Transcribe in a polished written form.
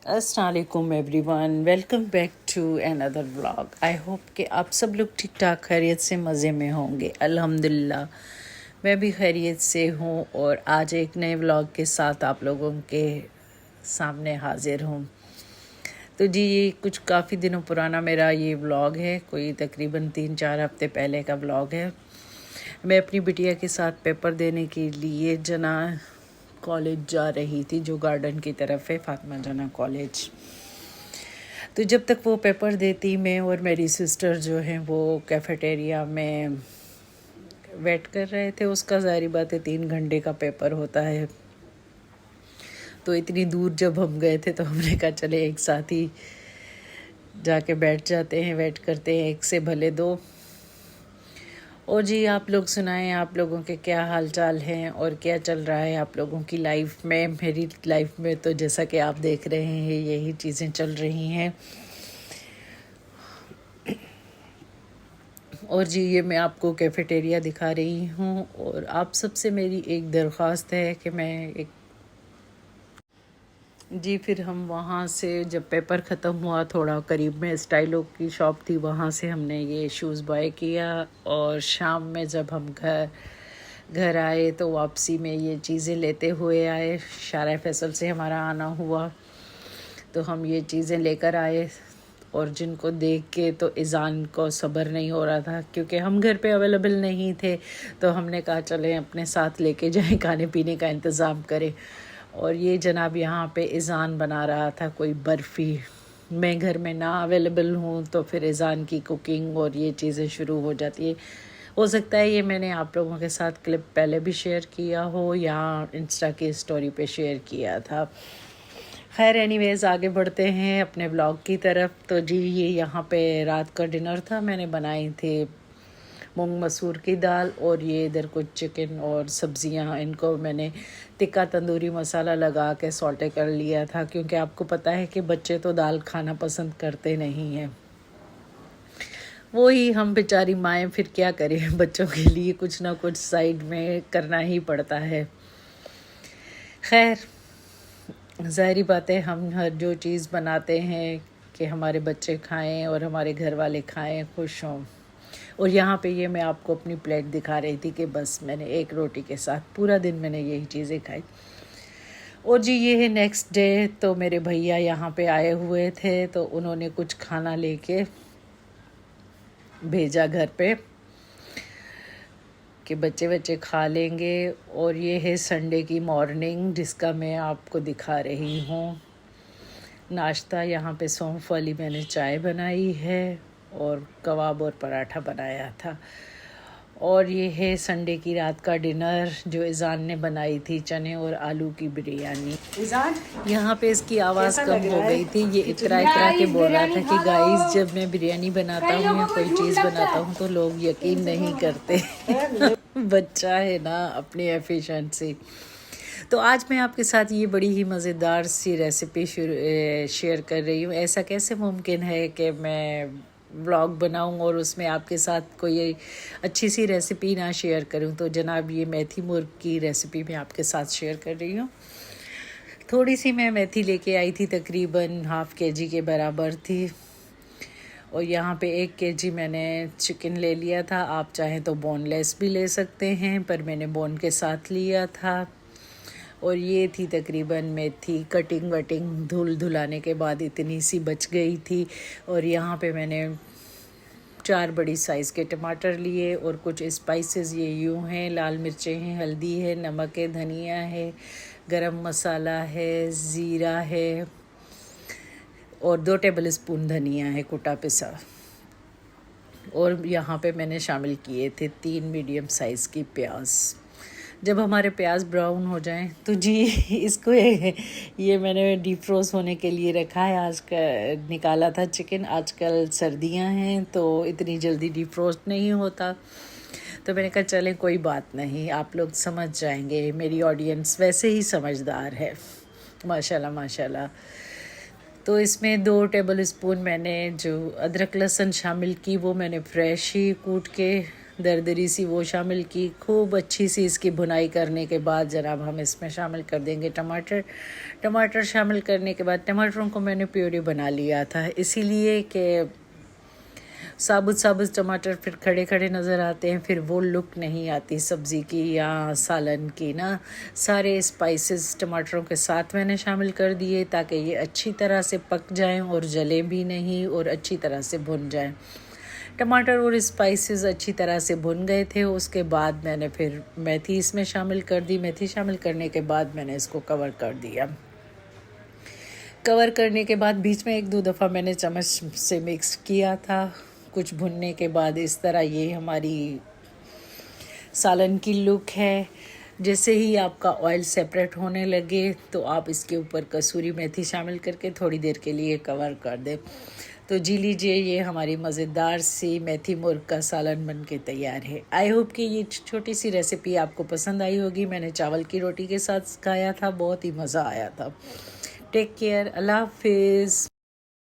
अस्सलाम वालेकुम everyone, welcome back to another vlog. I hope कि आप सब लोग ठीक ठाक खैरियत से मज़े में होंगे। अल्हम्दुलिल्लाह मैं भी खैरियत से हूँ और आज एक नए व्लॉग के साथ आप लोगों के सामने हाजिर हूँ। तो जी ये कुछ काफ़ी दिनों पुराना मेरा ये व्लॉग है, कोई तकरीबन 3-4 हफ्ते पहले का व्लॉग है। मैं अपनी बिटिया के साथ पेपर देने के लिए जना कॉलेज जा रही थी, जो गार्डन की तरफ है, फातिमा जना कॉलेज। तो जब तक वो पेपर देती, मैं और मेरी सिस्टर जो हैं वो कैफेटेरिया में वेट कर रहे थे। उसका ज़ाहिर बात है 3 घंटे का पेपर होता है, तो इतनी दूर जब हम गए थे तो हमने कहा चले एक साथ ही जाके बैठ जाते हैं, वेट करते हैं, एक से भले दो। और जी आप लोग सुनाएं, आप लोगों के क्या हाल चाल हैं और क्या चल रहा है आप लोगों की लाइफ में। मेरी लाइफ में तो जैसा कि आप देख रहे हैं यही चीज़ें चल रही हैं। और जी ये मैं आपको कैफेटेरिया दिखा रही हूँ और आप सबसे मेरी एक दरख्वास्त है कि मैं एक जी फिर हम वहाँ से जब पेपर ख़त्म हुआ, थोड़ा करीब में स्टाइलो की शॉप थी, वहाँ से हमने ये शूज़ बाय किया। और शाम में जब हम घर आए तो वापसी में ये चीज़ें लेते हुए आए। शारा फैसल से हमारा आना हुआ तो हम ये चीज़ें लेकर आए और जिनको देख के तो इज़ान को सब्र नहीं हो रहा था, क्योंकि हम घर पे अवेलेबल नहीं थे। तो हमने कहा चलें अपने साथ लेके जाएं, खाने पीने का इंतज़ाम करें। और ये जनाब यहाँ पे इज़ान बना रहा था कोई बर्फ़ी। मैं घर में ना अवेलेबल हूँ तो फिर इज़ान की कुकिंग और ये चीज़ें शुरू हो जाती है। हो सकता है ये मैंने आप लोगों के साथ क्लिप पहले भी शेयर किया हो या इंस्टा की स्टोरी पे शेयर किया था। खैर एनीवेज़ आगे बढ़ते हैं अपने ब्लॉग की तरफ। तो जी ये यहाँ पे रात का डिनर था, मैंने बनाई थी मूंग मसूर की दाल और ये इधर कुछ चिकन और सब्ज़ियाँ। इनको मैंने तिक्का तंदूरी मसाला लगा के सॉल्टे कर लिया था, क्योंकि आपको पता है कि बच्चे तो दाल खाना पसंद करते नहीं हैं। वो ही हम बेचारी माएँ फिर क्या करें, बच्चों के लिए कुछ ना कुछ साइड में करना ही पड़ता है। खैर ज़ाहिरी बात है हम हर जो चीज़ बनाते हैं कि हमारे बच्चे खाएं और हमारे घर वाले खाएं, खुश हों। और यहाँ पे ये मैं आपको अपनी प्लेट दिखा रही थी कि बस मैंने एक रोटी के साथ पूरा दिन मैंने यही चीज़ें खाई। और जी ये है नेक्स्ट डे, तो मेरे भैया यहाँ पे आए हुए थे तो उन्होंने कुछ खाना लेके भेजा घर पे कि बच्चे खा लेंगे। और ये है संडे की मॉर्निंग जिसका मैं आपको दिखा रही हूँ। नाश्ता यहाँ पे सौंफ वाली मैंने चाय बनाई है और कबाब और पराठा बनाया था। और ये है संडे की रात का डिनर जो इज़ान ने बनाई थी, चने और आलू की बिरयानी। इज़ान यहाँ पे इसकी आवाज़ कम हो गई थी, ये इतरा के बोल रहा था कि गाइस जब मैं बिरयानी बनाता हूँ या कोई चीज़ बनाता हूँ तो लोग यकीन नहीं करते। बच्चा है ना, अपनी एफिशिएंसी। तो आज मैं आपके साथ ये बड़ी ही मज़ेदार सी रेसिपी शेयर कर रही हूँ। ऐसा कैसे मुमकिन है कि मैं व्लॉग बनाऊँ और उसमें आपके साथ कोई अच्छी सी रेसिपी ना शेयर करूँ। तो जनाब ये मेथी मुर्ग की रेसिपी मैं आपके साथ शेयर कर रही हूँ। थोड़ी सी मैं मेथी लेके आई थी, तकरीबन ½ kg के बराबर थी। और यहाँ पे 1 kg मैंने चिकन ले लिया था। आप चाहें तो बोनलेस भी ले सकते हैं, पर मैंने बोन के साथ लिया था। और ये थी तकरीबन मेथी, कटिंग वटिंग धुलाने के बाद इतनी सी बच गई थी। और यहाँ पे मैंने 4 बड़ी साइज़ के टमाटर लिए और कुछ स्पाइसेस ये यूँ हैं, लाल मिर्चें हैं, हल्दी है, नमक है, धनिया है, गरम मसाला है, ज़ीरा है और 2 टेबलस्पून धनिया है कुटा पिसा। और यहाँ पे मैंने शामिल किए थे 3 मीडियम साइज़ की प्याज। जब हमारे प्याज ब्राउन हो जाएं तो जी इसको ये मैंने डीप फ्रोज होने के लिए रखा है। आज का निकाला था चिकन। आजकल सर्दियां हैं तो इतनी जल्दी डीप फ्रोज नहीं होता, तो मैंने कहा चलें कोई बात नहीं, आप लोग समझ जाएंगे। मेरी ऑडियंस वैसे ही समझदार है, माशाल्लाह माशाल्लाह। तो इसमें 2 टेबलस्पून मैंने जो अदरक लहसुन शामिल की, वो मैंने फ्रेश ही कूट के दरदरी सी वो शामिल की। खूब अच्छी सी इसकी भुनाई करने के बाद जनाब हम इसमें शामिल कर देंगे टमाटर। टमाटर शामिल करने के बाद टमाटरों को मैंने प्यूरी बना लिया था, इसीलिए कि साबुत साबुत टमाटर फिर खड़े खड़े नज़र आते हैं, फिर वो लुक नहीं आती सब्ज़ी की या सालन की ना। सारे स्पाइसेस टमाटरों के साथ मैंने शामिल कर दिए ताकि ये अच्छी तरह से पक जाएं और जले भी नहीं और अच्छी तरह से भुन जाएं। टमाटर और स्पाइसेस अच्छी तरह से भुन गए थे। उसके बाद मैंने फिर मेथी इसमें शामिल कर दी। मेथी शामिल करने के बाद मैंने इसको कवर कर दिया। कवर करने के बाद बीच में 1-2 दफ़ा मैंने चम्मच से मिक्स किया था। कुछ भुनने के बाद इस तरह ये हमारी सालन की लुक है। जैसे ही आपका ऑयल सेपरेट होने लगे तो आप इसके ऊपर कसूरी मेथी शामिल करके थोड़ी देर के लिए कवर कर दें। तो जी लीजिए, ये हमारी मज़ेदार सी मेथी मुर्ग का सालन बन के तैयार है। आई होप कि ये छोटी सी रेसिपी आपको पसंद आई होगी। मैंने चावल की रोटी के साथ खाया था, बहुत ही मज़ा आया था। टेक केयर, अल्लाह हाफिज़।